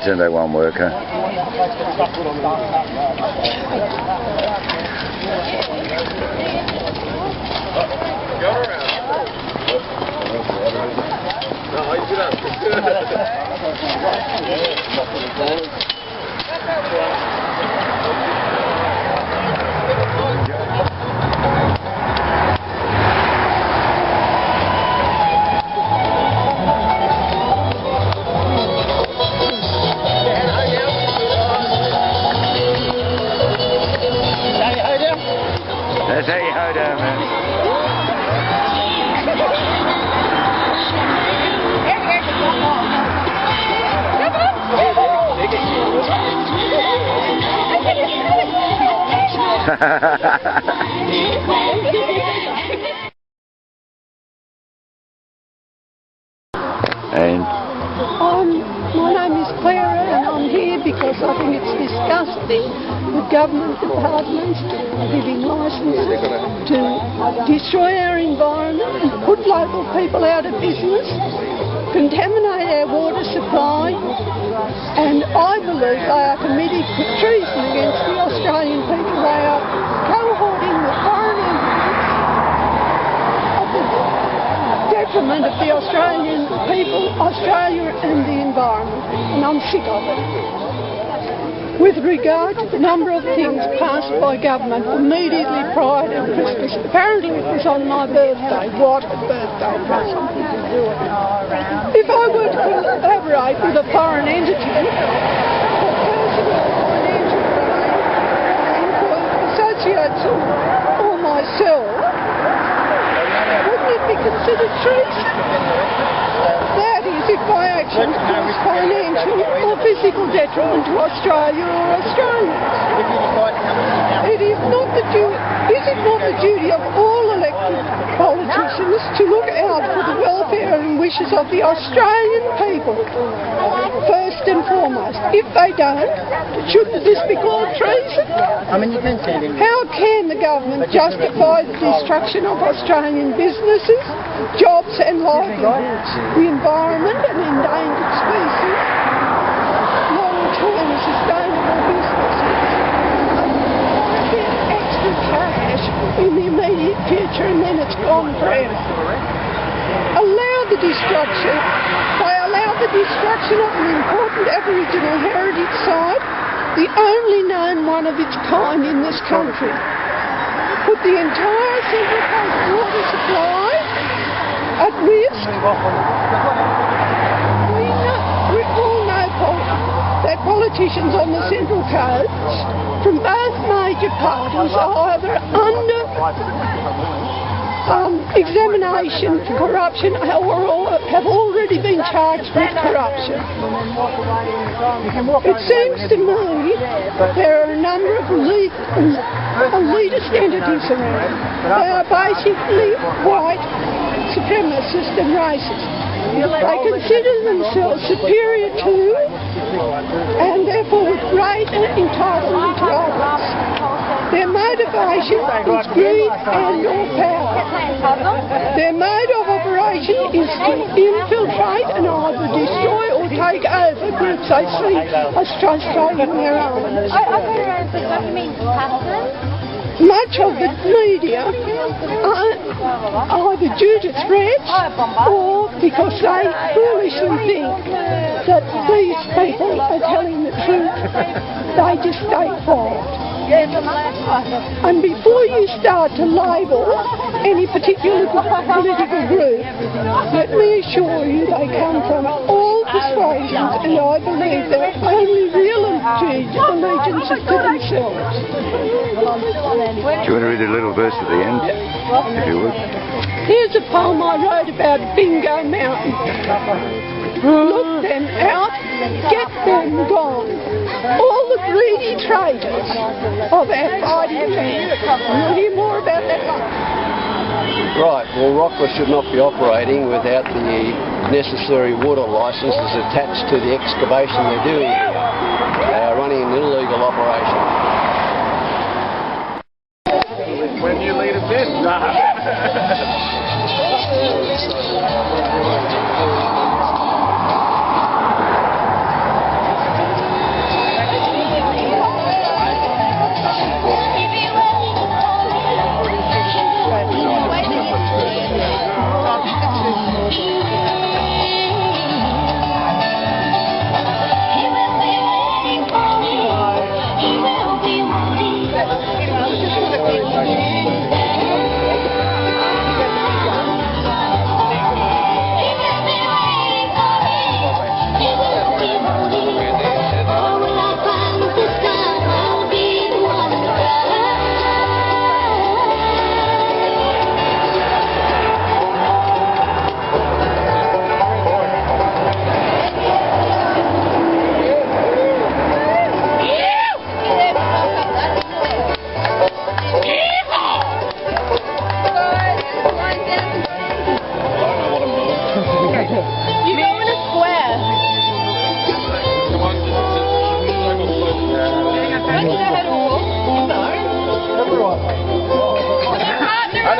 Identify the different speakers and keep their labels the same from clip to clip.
Speaker 1: turned out one worker. That's how you hold down, man. And
Speaker 2: my name is Clara, and I'm here because I think it's disgusting that government departments are giving licences to destroy our environment and put local people out of business, contaminate our water supply, and I believe they are committing treason against the Australian people. They are cohorting with foreign entities at the detriment of the Australian people, Australia and the environment, and I'm sick of it. With regard to the number of things passed by government immediately prior to Christmas, apparently it was on my birthday. What a birthday present. If I were to collaborate with a foreign entity, associates or myself, wouldn't it be considered treason? That is, if my actions cause financial or physical detriment to Australia or Australians. Is it not the duty of all elected politicians to look out for the welfare and wishes of the Australian people, first and foremost? If they don't, shouldn't this be called treason? How can the government justify the destruction of Australian businesses, jobs and livelihoods, the environment and endangered species, long-term sustainable businesses? Extra cash in the immediate future and then it's gone forever. They allow the destruction of an important Aboriginal heritage site, the only known one of its kind in this country. Put the entire Central Coast water supply at risk. We all know that politicians on the Central Coast from both major parties are either under examination for corruption or have already been charged with corruption. It seems to me there are a number of elitist entities around. They are basically white supremacists and racists. They consider themselves superior to and therefore with great entitlement to others. Their motivation is greed and or power. Their mode of operation is to infiltrate and either destroy or take over groups they see as frustrating their own. Much of the media either due to threats or because they foolishly think that these people are telling the truth, they just stay quiet. And before you start to label any particular political group, let me assure you they come from all persuasions, and I believe their only real allegiance is to themselves.
Speaker 1: do you want to read a little verse at the end, if you would?
Speaker 2: Here's a poem I wrote about Bingo Mountain. Look them out, get them gone. All the greedy traitors of our fighting men. You'll hear more about that later.
Speaker 3: Right, well, Roclas should not be operating without the necessary water licences attached to the excavation they're doing. They are running an illegal operation.
Speaker 4: When you lead us in.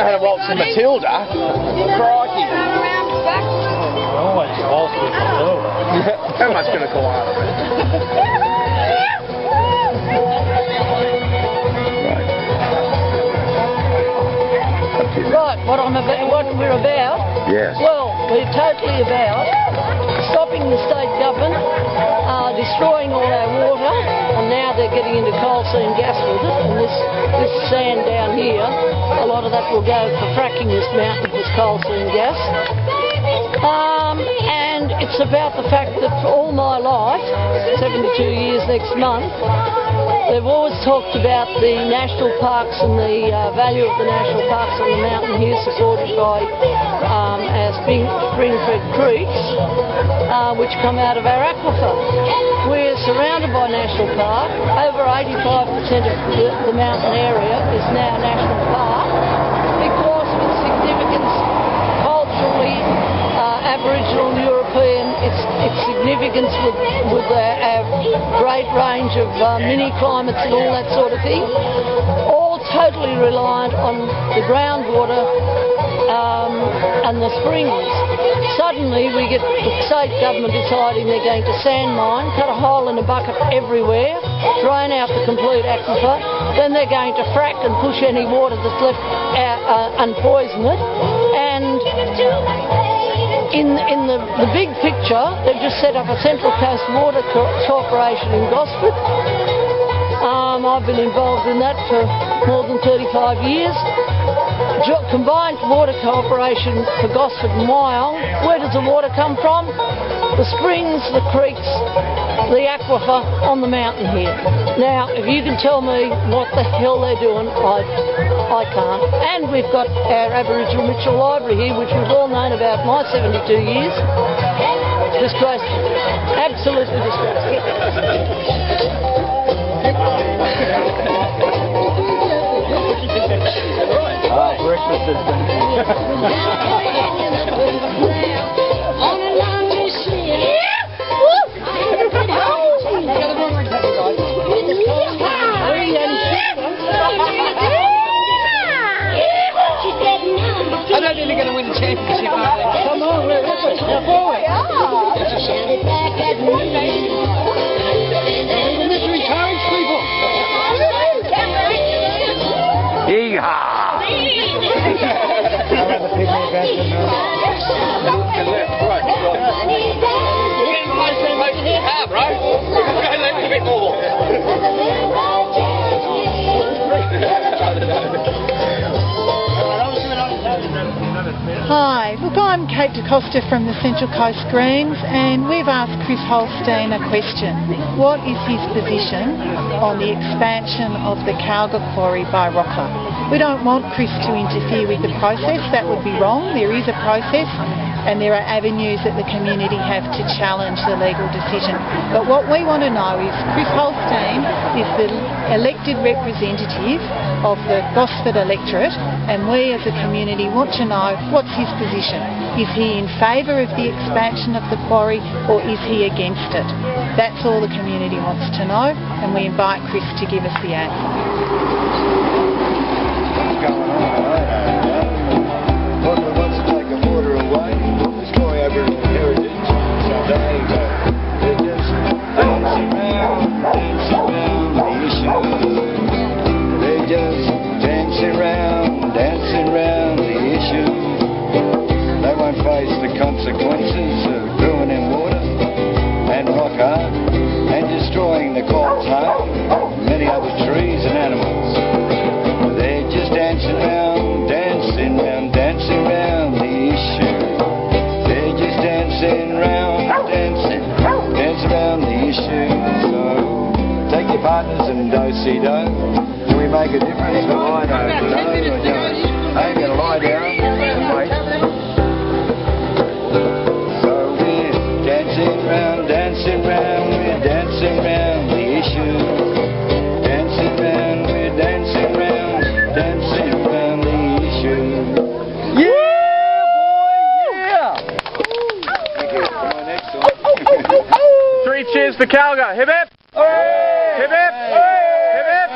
Speaker 4: know how to waltz in Matilda. Crikey.
Speaker 5: Always waltz with Matilda.
Speaker 4: How much going to call out of it?
Speaker 2: Right, what we're about?
Speaker 1: Yes.
Speaker 2: Well, we're totally about stopping the state government destroying all our water, and now they're getting into coal seam gas with it, and this sand down here, a lot of that will go for fracking this mountain with coal seam gas. And it's about the fact that for all my life, 72 years next month, they've always talked about the national parks and the value of the national parks on the mountain here, supported by our spring-fed creeks, which come out of our aquifer. We're surrounded by national park. Over 85% of the mountain area is now national park because of its significance culturally, Aboriginal and European, its significance with our great range of mini-climates and all that sort of thing, all totally reliant on the groundwater and the springs. Suddenly we get the state government deciding they're going to sand mine, cut a hole in a bucket everywhere, drain out the complete aquifer, then they're going to frack and push any water that's left out and poison it. And in the big picture, they've just set up a Central Coast Water Corporation in Gosford. I've been involved in that for more than 35 years. Combined Water Corporation for Gosford and Wyong. Where does the water come from? The springs, the creeks, the aquifer on the mountain here. Now, if you can tell me what the hell they're doing, I can't. And we've got our Aboriginal Mitchell Library here, which we've all known about my 72 years. Disgraceful. Absolutely disgraceful.
Speaker 5: Breakfast has been...
Speaker 6: I don't think they're going to win the championship.
Speaker 5: Come on, we're now forward. Let's encourage people.
Speaker 1: Yeehaw!
Speaker 7: Hi, look, I'm Kate DeCosta from the Central Coast Greens, and we've asked Chris Holstein a question. What is his position on the expansion of the Calga quarry by Roclas? We don't want Chris to interfere with the process. That would be wrong. There is a process, and there are avenues that the community have to challenge the legal decision. But what we want to know is Chris Holstein is the elected representative of the Gosford electorate, and we as a community want to know what's his position. Is he in favour of the expansion of the quarry, or is he against it? That's all the community wants to know, and we invite Chris to give us the answer.
Speaker 1: Roclas wants to take the water away, destroy Aboriginal heritage. They're just dancing around the issue. They're just dancing around the issue. They won't face the consequences of ruining water and rock art and destroying the coral home, many other trees and animals. They're just dancing around the issue. They're just dancing around the issue. So take your partners and do-si-do. Can we make a difference? Well, I don't know. I ain't going to lie down and wait. So we're dancing around the issue. Dancing around the issue.
Speaker 5: Yeah, boy, yeah!
Speaker 4: Three cheers for Calga. Hip hip! Hip hip! Hip hip!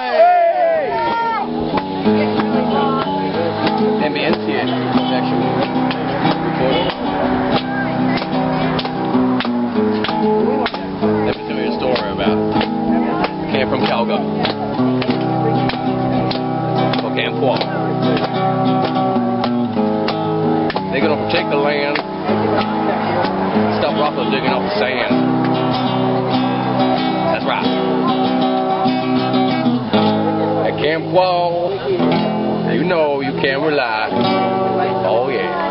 Speaker 3: Calga. For Camp They're going to protect the land, stop Roclas digging up the sand. That's right. At Camp Wall, you know you can rely. Oh yeah.